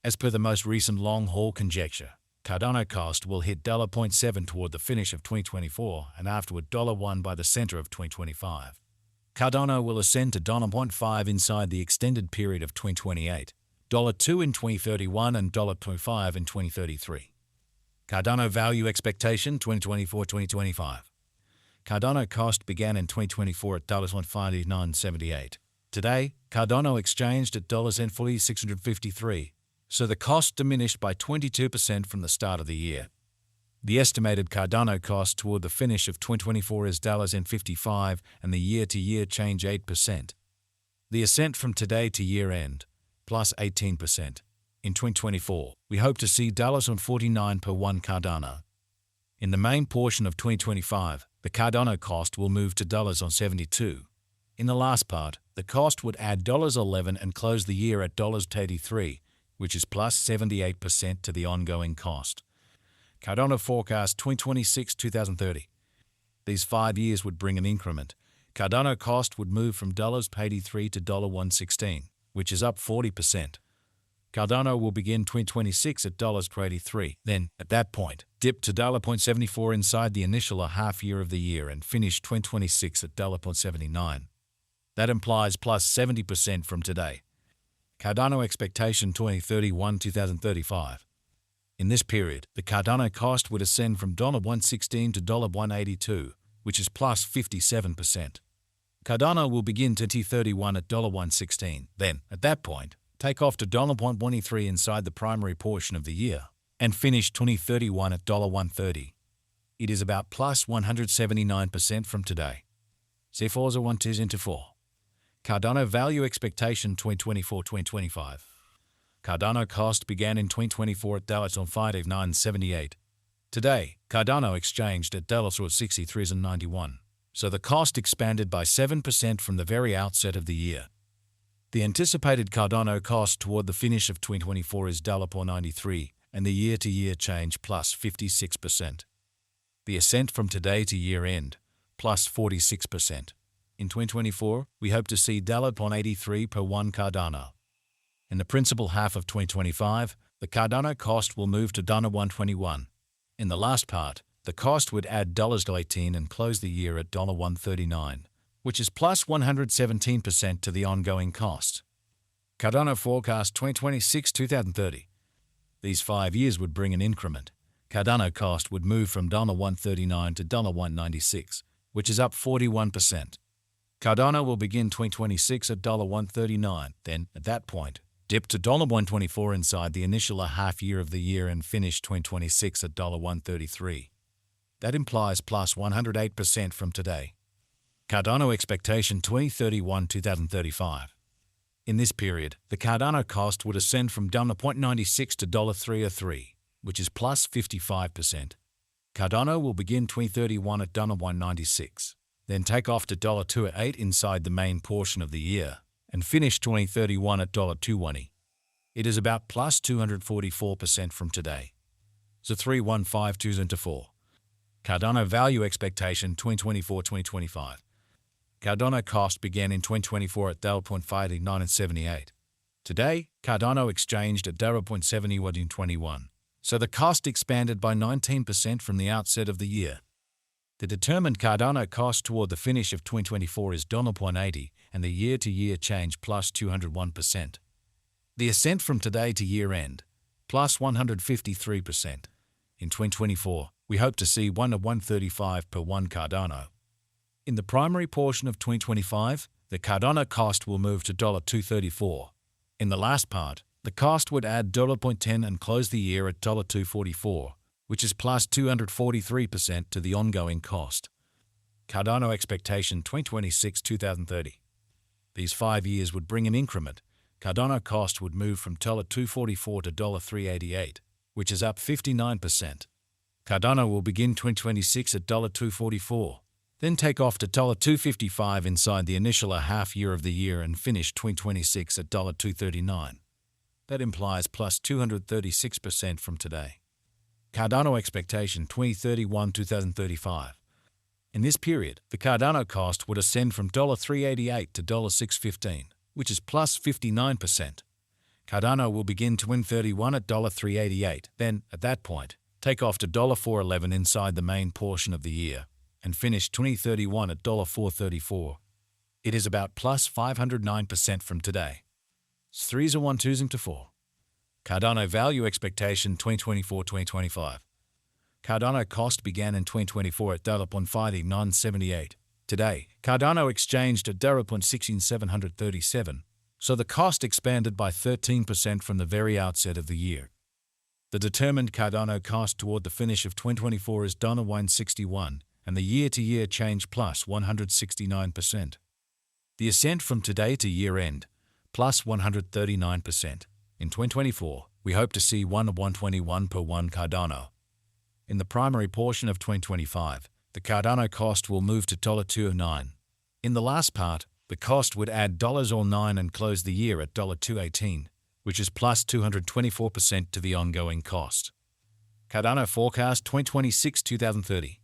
As per the most recent long-haul conjecture, Cardano cost will hit $0.7 toward the finish of 2024 and afterward $1 by the center of 2025. Cardano will ascend to $0.5 inside the extended period of 2028, $2 in 2031 and $2.5 in 2033. Cardano value expectation 2024-2025. Cardano cost began in 2024 at $1.5978. Today, Cardano exchanged at $4653, so the cost diminished by 22% from the start of the year. The estimated Cardano cost toward the finish of 2024 is $55 and the year-to-year change 8%. The ascent from today to year-end, plus 18%. In 2024, we hope to see $49 per one Cardano. In the main portion of 2025, the Cardano cost will move to $72. In the last part, the cost would add $11 and close the year at $83, which is plus 78% to the ongoing cost. Cardano forecast 2026-2030. These 5 years would bring an increment. Cardano cost would move from $83 to $116, which is up 40%. Cardano will begin 2026 at $83, then, at that point, dip to $0.74 inside the initial half year of the year and finish 2026 at $0.79. That implies plus 70% from today. Cardano expectation 2031-2035. In this period, the Cardano cost would ascend from $116 to $182, which is plus 57%. Cardano will begin 2031 at $116, then, at that point, take off to $1.23 inside the primary portion of the year, and finish 2031 at $130. It is about plus 179% from today. C4 1 into 4. Cardano value expectation 2024-2025. Cardano cost began in 2024 at $5.978. Today, Cardano exchanged at $63.91, so the cost expanded by 7% from the very outset of the year. The anticipated Cardano cost toward the finish of 2024 is $93, and the year-to-year change plus 56%. The ascent from today to year-end, plus 46%. In 2024, we hope to see $83 per one Cardano. In the principal half of 2025, the Cardano cost will move to $121. In the last part, the cost would add $18 and close the year at $139, which is plus 117% to the ongoing cost. Cardano forecast 2026-2030. These 5 years would bring an increment. Cardano cost would move from $139 to $196, which is up 41%. Cardano will begin 2026 at $139, then, at that point, dip to $124 inside the initial half year of the year and finish 2026 at $133. That implies plus 108% from today. Cardano expectation 2031-2035. In this period, the Cardano cost would ascend from $0.96 to $303, which is plus 55%. Cardano will begin 2031 at $196, then take off to $208 inside the main portion of the year, and finish 2031 at $220. It is about plus 244% from today. So 3152 into 4. Cardano value expectation 2024-2025. Cardano cost began in 2024 at $0.5978. Today, Cardano exchanged at $0.71 in 21, so the cost expanded by 19% from the outset of the year. The determined Cardano cost toward the finish of 2024 is $0.80 and the year-to-year change plus 201%. The ascent from today to year-end, plus 153%. In 2024, we hope to see $1.35 per one Cardano. In the primary portion of 2025, the Cardano cost will move to $2.34. In the last part, the cost would add $0.10 and close the year at $2.44, which is plus 243% to the ongoing cost. Cardano expectation 2026-2030. These 5 years would bring an increment. Cardano cost would move from $2.44 to $388, which is up 59%. Cardano will begin 2026 at $2.44, then take off to $2.55 inside the initial half year of the year and finish 2026 at $2.39. That implies plus 236% from today. Cardano expectation 2031-2035. In this period, the Cardano cost would ascend from $388 to $615, which is plus 59%. Cardano will begin 2031 at $3.88, then, at that point, take off to $4.11 inside the main portion of the year, and finish 2031 at $4.34. It is about plus 509% from today. 3s are 1 2s to 4. Cardano value expectation 2024-2025. Cardano cost began in 2024 at $0.5978. Today, Cardano exchanged at $0.16737, so the cost expanded by 13% from the very outset of the year. The determined Cardano cost toward the finish of 2024 is $161, and the year-to-year change plus 169%. The ascent from today to year-end, plus 139%. In 2024, we hope to see 121 per 1 Cardano. In the primary portion of 2025, the Cardano cost will move to $209. In the last part, the cost would add $9 and close the year at $218, which is plus 224% to the ongoing cost. Cardano forecast 2026-2030.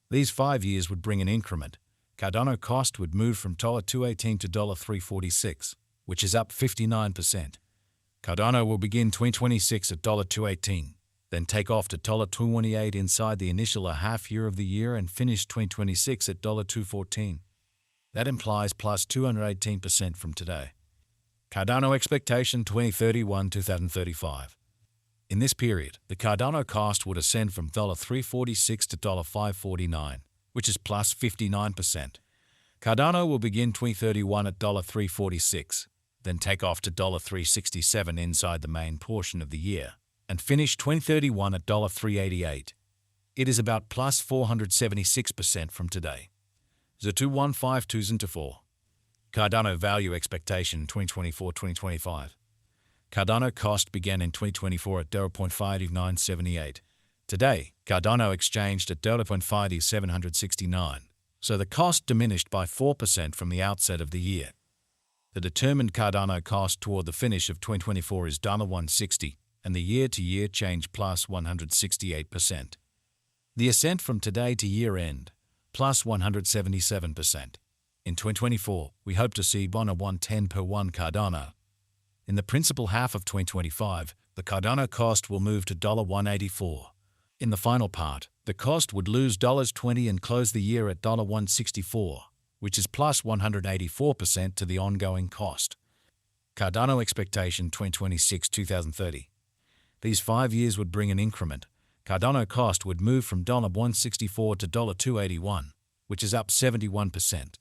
These 5 years would bring an increment. Cardano cost would move from $218 to $346, which is up 59%. Cardano will begin 2026 at $218, then take off to $228 inside the initial half year of the year and finish 2026 at $214. That implies plus 218% from today. Cardano expectation 2031-2035. In this period, the Cardano cost would ascend from $346 to $549, which is plus 59%. Cardano will begin 2031 at $346, then take off to $367 inside the main portion of the year, and finish 2031 at $388. It is about plus 476% from today. 2152 to 4. Cardano value expectation 2024-2025. Cardano cost began in 2024 at $0.5978. Today, Cardano exchanged at $0.5769, so the cost diminished by 4% from the outset of the year. The determined Cardano cost toward the finish of 2024 is $160, and the year-to-year change plus 168%. The ascent from today to year-end, plus 177%. In 2024, we hope to see $110 per 1 Cardano. In the principal half of 2025, the Cardano cost will move to $184. In the final part, the cost would lose $20 and close the year at $164, which is plus 184% to the ongoing cost. Cardano expectation 2026-2030. These 5 years would bring an increment. Cardano cost would move from $164 to $281, which is up 71%.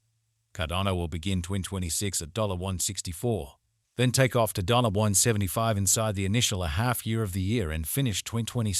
Cardano will begin 2026 at $164, then take off to $175 inside the initial half year of the year and finish 2026